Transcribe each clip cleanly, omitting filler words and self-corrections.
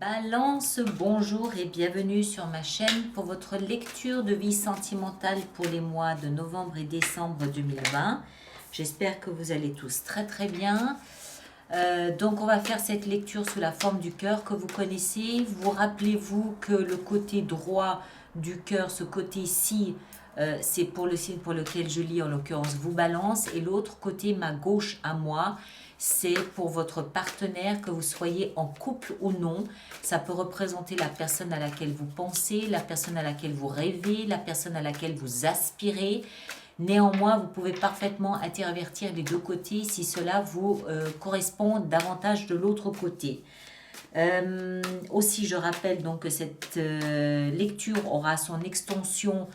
Balance, bonjour et bienvenue sur ma chaîne pour votre lecture de vie sentimentale pour les mois de novembre et décembre 2020. J'espère que vous allez tous très très bien. Donc on va faire cette lecture sous la forme du cœur que vous connaissez. Vous rappelez-vous que le côté droit du cœur, ce côté-ci, c'est pour le signe pour lequel je lis, en l'occurrence vous Balance, et l'autre côté, ma gauche à moi, c'est pour votre partenaire, que vous soyez en couple ou non. Ça peut représenter la personne à laquelle vous pensez, la personne à laquelle vous rêvez, la personne à laquelle vous aspirez. Néanmoins, vous pouvez parfaitement intervertir les deux côtés si cela vous correspond davantage de l'autre côté. Aussi, je rappelle donc que cette lecture aura son extension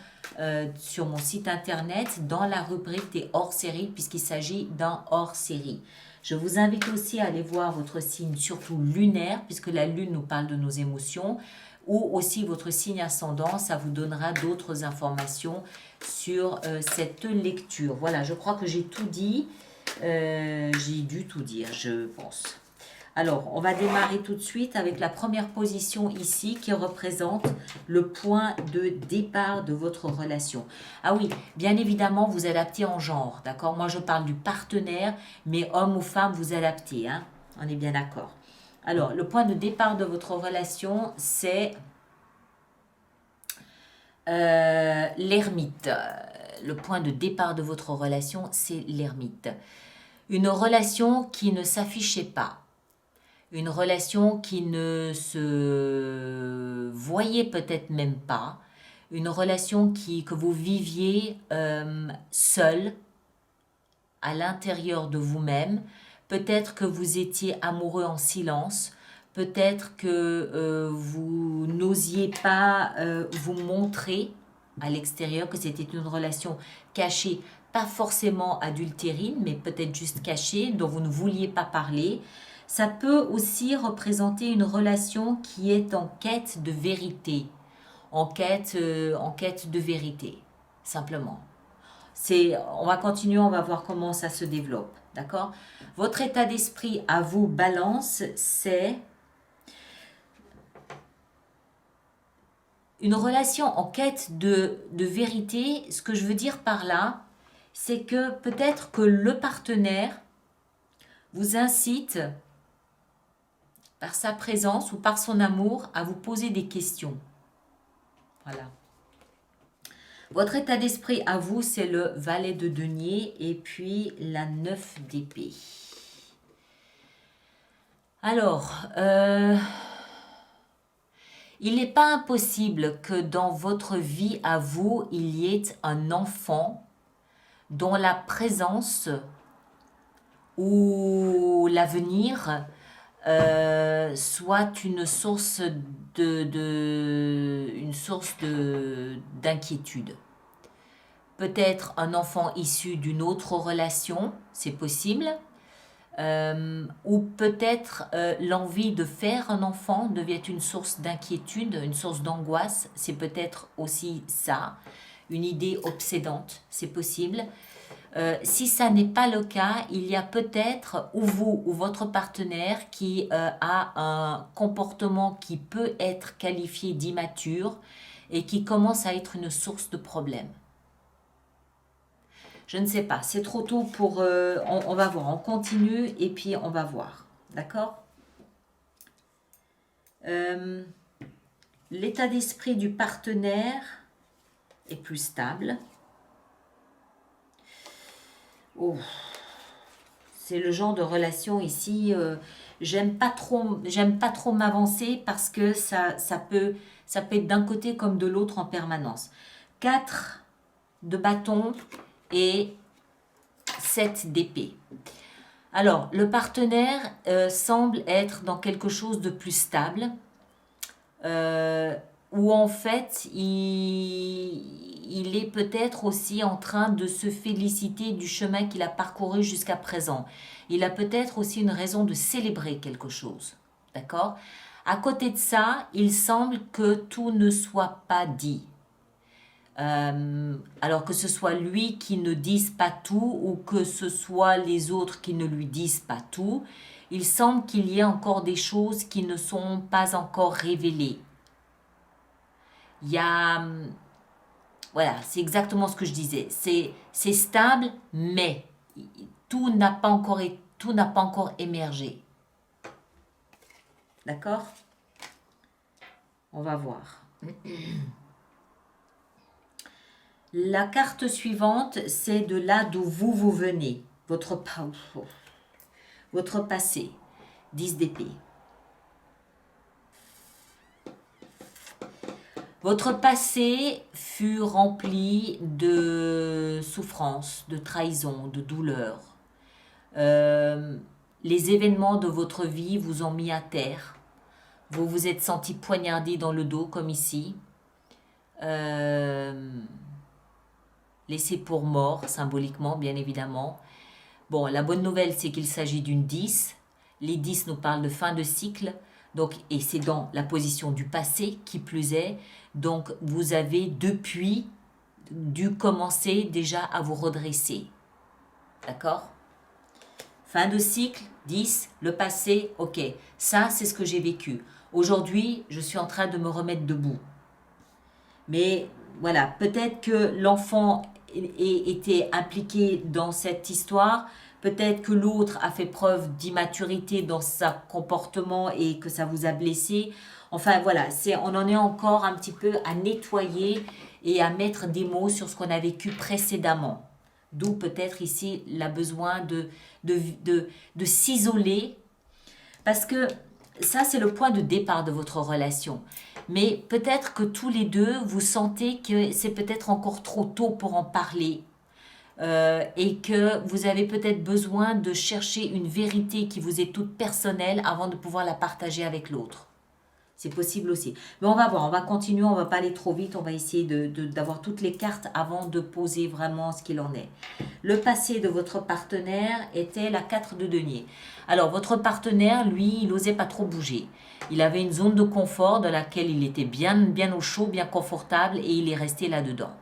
sur mon site internet dans la rubrique des hors-série, puisqu'il s'agit d'un hors-série. Je vous invite aussi à aller voir votre signe, surtout lunaire, puisque la lune nous parle de nos émotions, ou aussi votre signe ascendant, ça vous donnera d'autres informations sur cette lecture. Voilà, je crois que j'ai tout dit. J'ai dû tout dire, je pense. Alors, on va démarrer tout de suite avec la première position ici qui représente le point de départ de votre relation. Ah oui, bien évidemment, vous adaptez en genre, d'accord? Moi, je parle du partenaire, mais homme ou femme, vous adaptez, hein? On est bien d'accord. Alors, le point de départ de votre relation, c'est l'ermite. Le point de départ de votre relation, c'est l'ermite. Une relation qui ne s'affichait pas. Une relation qui ne se voyait peut-être même pas. Une relation que vous viviez seul, à l'intérieur de vous-même. Peut-être que vous étiez amoureux en silence. Peut-être que vous n'osiez pas vous montrer à l'extérieur, que c'était une relation cachée, pas forcément adultérine, mais peut-être juste cachée, dont vous ne vouliez pas parler. Ça peut aussi représenter une relation qui est en quête de vérité, en quête de vérité, simplement. On va continuer, on va voir comment ça se développe, d'accord? Votre état d'esprit à vous, Balance, c'est une relation en quête de vérité. Ce que je veux dire par là, c'est que peut-être que le partenaire vous incite par sa présence ou par son amour à vous poser des questions. Voilà. Votre état d'esprit à vous, c'est le valet de denier et puis la 9 d'épée. Alors, il n'est pas impossible que dans votre vie à vous, il y ait un enfant dont la présence ou l'avenir soit une source d'inquiétude. Peut-être un enfant issu d'une autre relation, c'est possible, ou peut-être l'envie de faire un enfant devient une source d'inquiétude, une source d'angoisse, c'est peut-être aussi ça, une idée obsédante, c'est possible. Si ça n'est pas le cas, il y a peut-être ou vous ou votre partenaire qui a un comportement qui peut être qualifié d'immature et qui commence à être une source de problème. Je ne sais pas, c'est trop tôt pour... on va voir, on continue et puis on va voir. D'accord? L'état d'esprit du partenaire est plus stable. Oh, c'est le genre de relation ici, j'aime pas trop m'avancer parce que ça peut être d'un côté comme de l'autre en permanence. 4 de bâton et 7 d'épée. Alors, le partenaire semble être dans quelque chose de plus stable, où en fait, il est peut-être aussi en train de se féliciter du chemin qu'il a parcouru jusqu'à présent. Il a peut-être aussi une raison de célébrer quelque chose. D'accord? À côté de ça, il semble que tout ne soit pas dit. Alors que ce soit lui qui ne dise pas tout ou que ce soit les autres qui ne lui disent pas tout, il semble qu'il y ait encore des choses qui ne sont pas encore révélées. Il y a... Voilà, c'est exactement ce que je disais. C'est stable, mais tout n'a pas encore émergé. D'accord? On va voir. La carte suivante, c'est de là d'où vous venez. Votre passé. 10 d'épée. Votre passé fut rempli de souffrance, de trahison, de douleur. Les événements de votre vie vous ont mis à terre. Vous vous êtes senti poignardé dans le dos, comme ici. Laissé pour mort, symboliquement, bien évidemment. Bon, la bonne nouvelle, c'est qu'il s'agit d'une 10. Les 10 nous parlent de fin de cycle. Donc, et c'est dans la position du passé, qui plus est. Donc, vous avez depuis dû commencer déjà à vous redresser. D'accord? Fin de cycle, 10, le passé, ok. Ça, c'est ce que j'ai vécu. Aujourd'hui, je suis en train de me remettre debout. Mais voilà, peut-être que l'enfant était impliqué dans cette histoire. Peut-être que l'autre a fait preuve d'immaturité dans son comportement et que ça vous a blessé. Enfin voilà, on en est encore un petit peu à nettoyer et à mettre des mots sur ce qu'on a vécu précédemment. D'où peut-être ici le besoin de s'isoler. Parce que ça, c'est le point de départ de votre relation. Mais peut-être que tous les deux, vous sentez que c'est peut-être encore trop tôt pour en parler. Et que vous avez peut-être besoin de chercher une vérité qui vous est toute personnelle avant de pouvoir la partager avec l'autre. C'est possible aussi. Mais on va voir, on va continuer, on va pas aller trop vite, on va essayer d'avoir toutes les cartes avant de poser vraiment ce qu'il en est. Le passé de votre partenaire était la 4 de denier. Alors, votre partenaire, lui, il n'osait pas trop bouger. Il avait une zone de confort dans laquelle il était bien au chaud, bien confortable et il est resté là-dedans.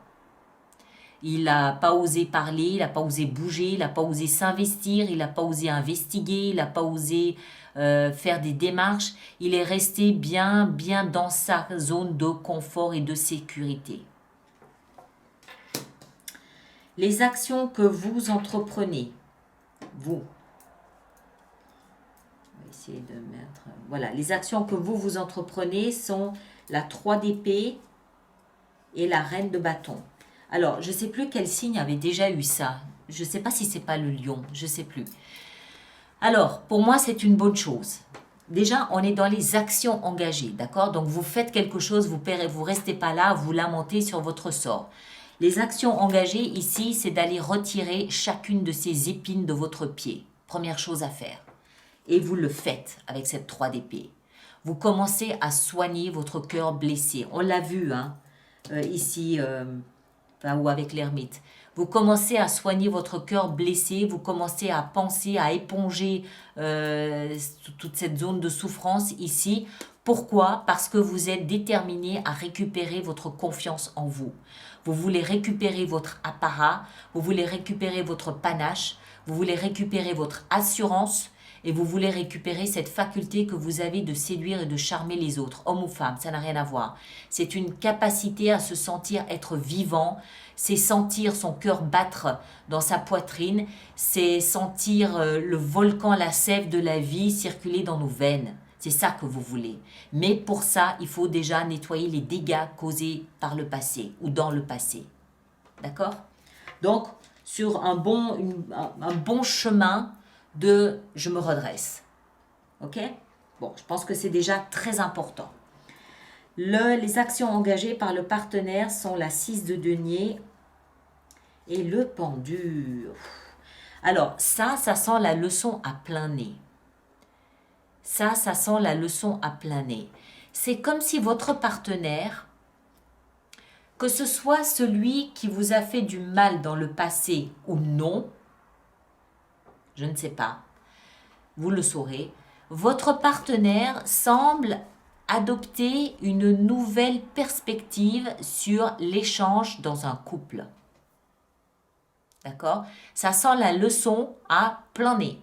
Il n'a pas osé parler, il n'a pas osé bouger, il n'a pas osé s'investir, il n'a pas osé investiguer, il n'a pas osé faire des démarches. Il est resté bien dans sa zone de confort et de sécurité. Les actions que vous entreprenez, vous. On va essayer de mettre... Voilà, les actions que vous entreprenez sont la 3 d'épée et la reine de bâton. Alors, je ne sais plus quel signe avait déjà eu ça. Je ne sais pas si c'est pas le lion, je ne sais plus. Alors, pour moi, c'est une bonne chose. Déjà, on est dans les actions engagées, d'accord? Donc, vous faites quelque chose, vous restez pas là, vous lamentez sur votre sort. Les actions engagées ici, c'est d'aller retirer chacune de ces épines de votre pied. Première chose à faire. Et vous le faites avec cette 3 d'épée. Vous commencez à soigner votre cœur blessé. On l'a vu, hein, ici... ou avec l'ermite. Vous commencez à soigner votre cœur blessé, vous commencez à penser, à éponger toute cette zone de souffrance ici. Pourquoi? Parce que vous êtes déterminé à récupérer votre confiance en vous. Vous voulez récupérer votre apparat, vous voulez récupérer votre panache, vous voulez récupérer votre assurance et vous voulez récupérer cette faculté que vous avez de séduire et de charmer les autres, hommes ou femmes, ça n'a rien à voir. C'est une capacité à se sentir être vivant, c'est sentir son cœur battre dans sa poitrine, c'est sentir le volcan, la sève de la vie circuler dans nos veines. C'est ça que vous voulez. Mais pour ça, il faut déjà nettoyer les dégâts causés par le passé ou dans le passé. D'accord? Donc, sur un bon chemin de « je me redresse ». Ok? Bon, je pense que c'est déjà très important. Les actions engagées par le partenaire sont la 6 de denier et le pendu. Alors, ça sent la leçon à plein nez. Ça sent la leçon à plein nez. C'est comme si votre partenaire, que ce soit celui qui vous a fait du mal dans le passé ou non, je ne sais pas, vous le saurez, votre partenaire semble adopter une nouvelle perspective sur l'échange dans un couple. D'accord? Ça sent la leçon à plein nez.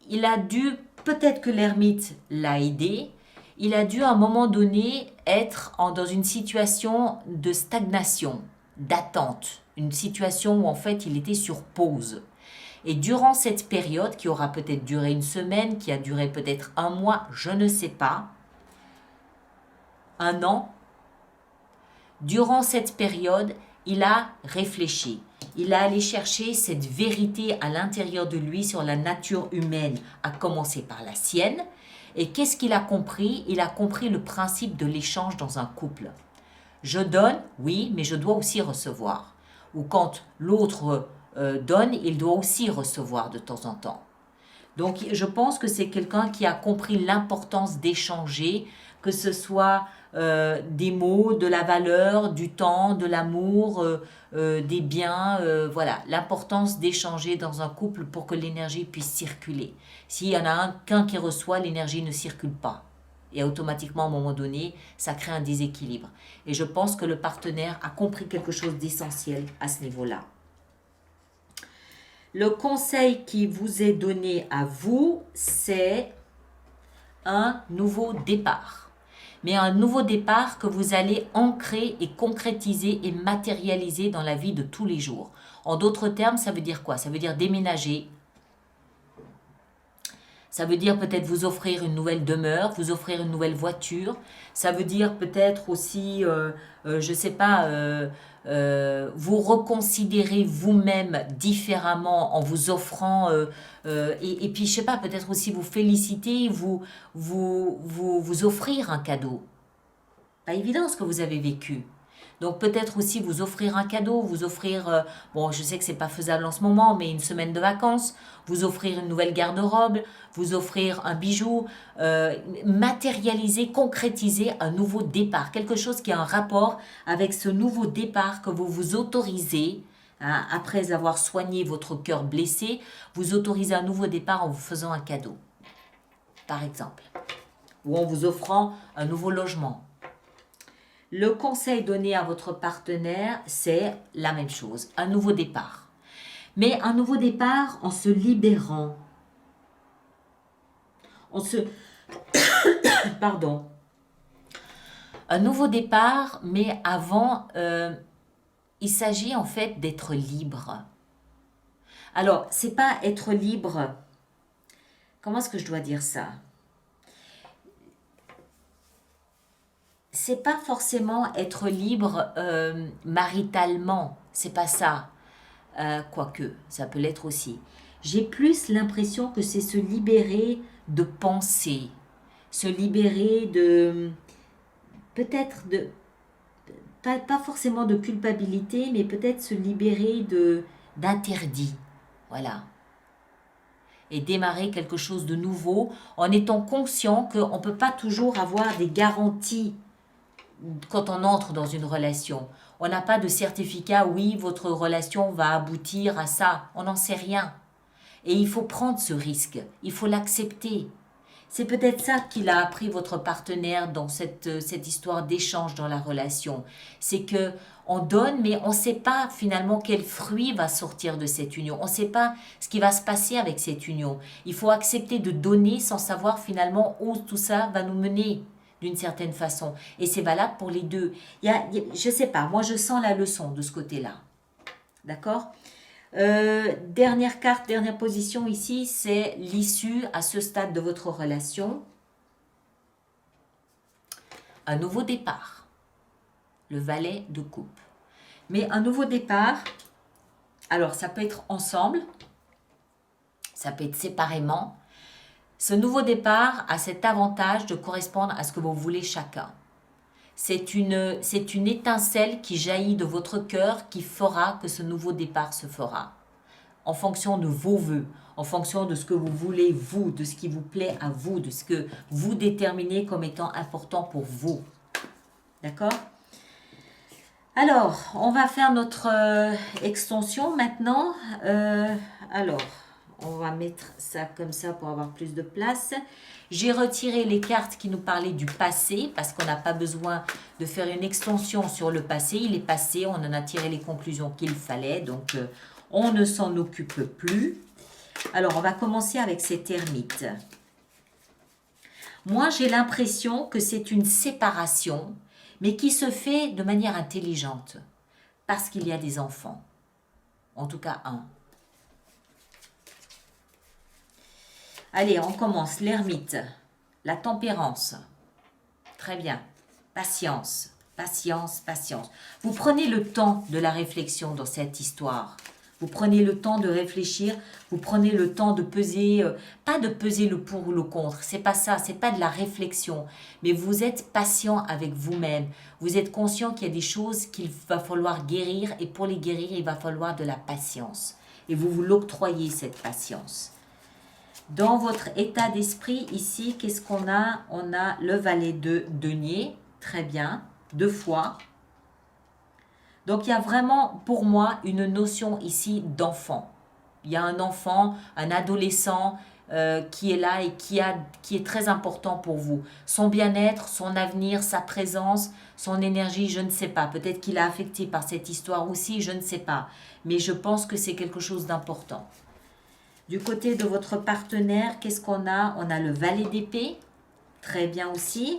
il a dû, peut-être que l'ermite l'a aidé, il a dû à un moment donné être dans une situation de stagnation, d'attente, une situation où en fait il était sur pause. Et durant cette période, qui aura peut-être duré une semaine, qui a duré peut-être un mois, je ne sais pas, un an, durant cette période, il a réfléchi. Il a allé chercher cette vérité à l'intérieur de lui sur la nature humaine, à commencer par la sienne. Et qu'est-ce qu'il a compris? Il a compris le principe de l'échange dans un couple. Je donne, oui, mais je dois aussi recevoir. Ou quand l'autre donne, il doit aussi recevoir de temps en temps. Donc, je pense que c'est quelqu'un qui a compris l'importance d'échanger, que ce soit des mots, de la valeur, du temps, de l'amour, des biens, voilà, l'importance d'échanger dans un couple pour que l'énergie puisse circuler. S'il y en a qu'un qui reçoit, l'énergie ne circule pas. Et automatiquement, à un moment donné, ça crée un déséquilibre. Et je pense que le partenaire a compris quelque chose d'essentiel à ce niveau-là. Le conseil qui vous est donné à vous, c'est un nouveau départ. Mais un nouveau départ que vous allez ancrer et concrétiser et matérialiser dans la vie de tous les jours. En d'autres termes, ça veut dire quoi? Ça veut dire déménager. Ça veut dire peut-être vous offrir une nouvelle demeure, vous offrir une nouvelle voiture. Ça veut dire peut-être aussi, je ne sais pas, vous reconsidérer vous-même différemment en vous offrant, et puis je ne sais pas, peut-être aussi vous féliciter, vous offrir un cadeau. Pas évident ce que vous avez vécu. Donc peut-être aussi vous offrir un cadeau, vous offrir, bon je sais que c'est pas faisable en ce moment, mais une semaine de vacances, vous offrir une nouvelle garde-robe, vous offrir un bijou, matérialiser, concrétiser un nouveau départ, quelque chose qui a un rapport avec ce nouveau départ que vous vous autorisez, hein, après avoir soigné votre cœur blessé, vous autorisez un nouveau départ en vous faisant un cadeau, par exemple, ou en vous offrant un nouveau logement. Le conseil donné à votre partenaire, c'est la même chose, un nouveau départ. Mais un nouveau départ en se libérant. Pardon. Un nouveau départ, mais avant, il s'agit en fait d'être libre. Alors, c'est pas être libre. Comment est-ce que je dois dire ça? C'est pas forcément être libre maritalement, c'est pas ça. Quoique, ça peut l'être aussi. J'ai plus l'impression que c'est se libérer de penser, se libérer de, peut-être de, pas forcément de culpabilité, mais peut-être se libérer d'interdit. Voilà. Et démarrer quelque chose de nouveau en étant conscient qu'on ne peut pas toujours avoir des garanties quand on entre dans une relation. On n'a pas de certificat, oui, votre relation va aboutir à ça. On n'en sait rien. Et il faut prendre ce risque. Il faut l'accepter. C'est peut-être ça qu'il a appris votre partenaire dans cette histoire d'échange dans la relation. C'est que on donne, mais on ne sait pas finalement quel fruit va sortir de cette union. On ne sait pas ce qui va se passer avec cette union. Il faut accepter de donner sans savoir finalement où tout ça va nous mener d'une certaine façon. Et c'est valable pour les deux. Je ne sais pas, moi je sens la leçon de ce côté-là. D'accord? Dernière carte, dernière position ici, c'est l'issue à ce stade de votre relation. Un nouveau départ. Le valet de coupe. Mais un nouveau départ, alors ça peut être ensemble, ça peut être séparément. Ce nouveau départ a cet avantage de correspondre à ce que vous voulez chacun. C'est une étincelle qui jaillit de votre cœur qui fera que ce nouveau départ se fera. En fonction de vos vœux, en fonction de ce que vous voulez vous, de ce qui vous plaît à vous, de ce que vous déterminez comme étant important pour vous. D'accord ? Alors, on va faire notre extension maintenant. Alors, on va mettre ça comme ça pour avoir plus de place. J'ai retiré les cartes qui nous parlaient du passé parce qu'on n'a pas besoin de faire une extension sur le passé. Il est passé, on en a tiré les conclusions qu'il fallait, donc on ne s'en occupe plus. Alors, on va commencer avec cette ermite. Moi, j'ai l'impression que c'est une séparation, mais qui se fait de manière intelligente, parce qu'il y a des enfants. En tout cas, un. Allez, on commence. L'ermite, la tempérance. Très bien. Patience, patience, patience. Vous prenez le temps de la réflexion dans cette histoire. Vous prenez le temps de réfléchir, vous prenez le temps de peser, pas de peser le pour ou le contre, c'est pas ça, c'est pas de la réflexion, mais vous êtes patient avec vous-même. Vous êtes conscient qu'il y a des choses qu'il va falloir guérir et pour les guérir, il va falloir de la patience. Et vous vous l'octroyez cette patience. Dans votre état d'esprit, ici, qu'est-ce qu'on a? On a le valet de denier, très bien, 2 fois. Donc, il y a vraiment, pour moi, une notion ici d'enfant. Il y a un enfant, un adolescent qui est là et qui est très important pour vous. Son bien-être, son avenir, sa présence, son énergie, je ne sais pas. Peut-être qu'il est affecté par cette histoire aussi, je ne sais pas. Mais je pense que c'est quelque chose d'important. Du côté de votre partenaire, qu'est-ce qu'on a? On a le valet d'épée, très bien aussi.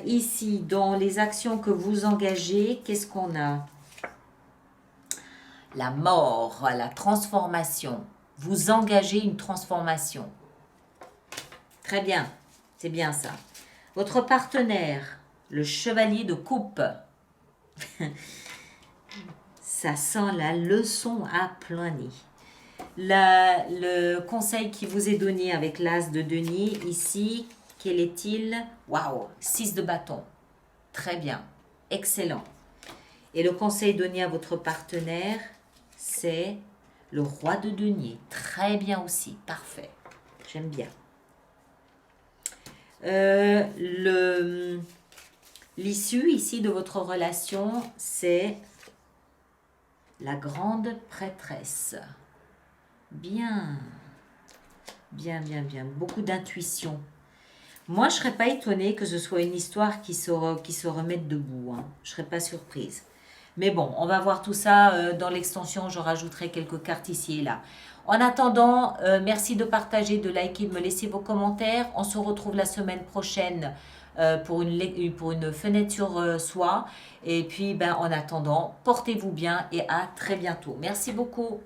Ici, dans les actions que vous engagez, qu'est-ce qu'on a? La mort, la transformation. Vous engagez une transformation. Très bien, c'est bien ça. Votre partenaire, le chevalier de coupe. Ça sent la leçon à plein nez. Le conseil qui vous est donné avec l'as de denier, ici, quel est-il? Waouh, 6 de bâton. Très bien, excellent. Et le conseil donné à votre partenaire, c'est le roi de denier. Très bien aussi, parfait. J'aime bien. L'issue ici de votre relation, c'est la grande prêtresse. Bien, bien, bien, bien. Beaucoup d'intuition. Moi, je ne serais pas étonnée que ce soit une histoire qui se remette debout. Hein. Je ne serais pas surprise. Mais bon, on va voir tout ça dans l'extension. Je rajouterai quelques cartes ici et là. En attendant, merci de partager, de liker, de me laisser vos commentaires. On se retrouve la semaine prochaine pour une fenêtre sur soi. Et puis, en attendant, portez-vous bien et à très bientôt. Merci beaucoup.